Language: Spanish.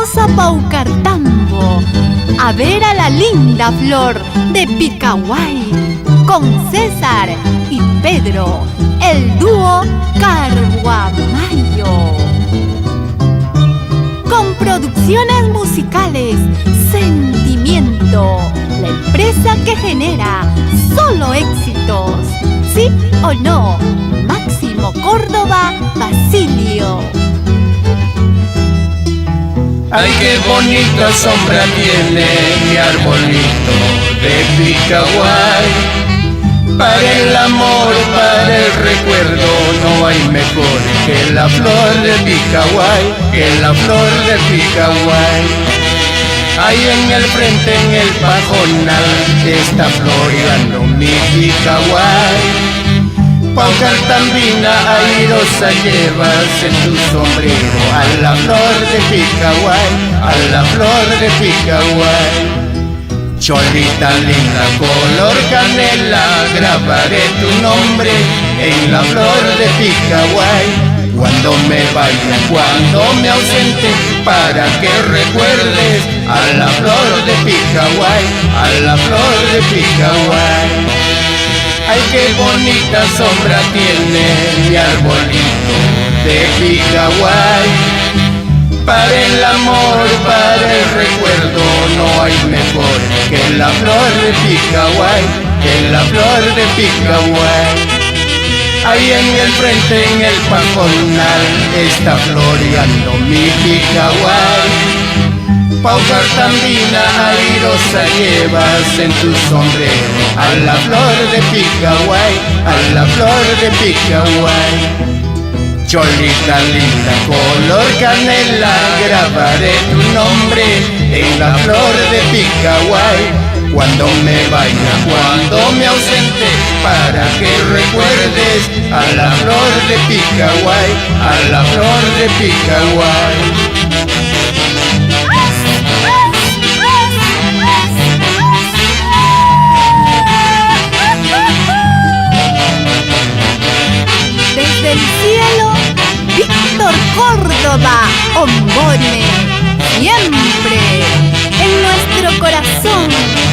Vamos a Paucartambo a ver a la linda flor de Picaguay con César y Pedro, el dúo Carguamayo. Con producciones musicales Sentimiento, la empresa que genera solo éxitos. ¿Sí o no? Máximo Córdoba Basilio. Ay, qué bonita sombra tiene mi arbolito de Picaguay. Para el amor, para el recuerdo, no hay mejor que la flor de Picaguay, que la flor de Picaguay. Ahí en el frente, en el pajonal, está floreando mi Picaguay. Paucartambina, airosa llevas en tu sombrero a la flor de Picaguay, a la flor de Picaguay. Cholita linda, color canela, grabaré tu nombre en la flor de Picaguay. Cuando me vaya, cuando me ausente, para que recuerdes a la flor de Picaguay, a la flor de Picaguay. Ay, qué bonita sombra tiene mi arbolito de Picaguay. Para el amor, para el recuerdo, no hay mejor que la flor de Picaguay, que la flor de Picaguay. Ahí en el frente, en el pajonal, está floreando mi Picaguay. Paucartambina, airosa llevas en tu sombrero a la flor de Picaguay, a la flor de Picaguay. Cholita linda, color canela, grabaré tu nombre en la flor de Picaguay. Cuando me vaya, cuando me ausente, para que recuerdes a la flor de Picaguay, a la flor de Picaguay. Desde el cielo, Víctor Córdoba Ombone, siempre en nuestro corazón.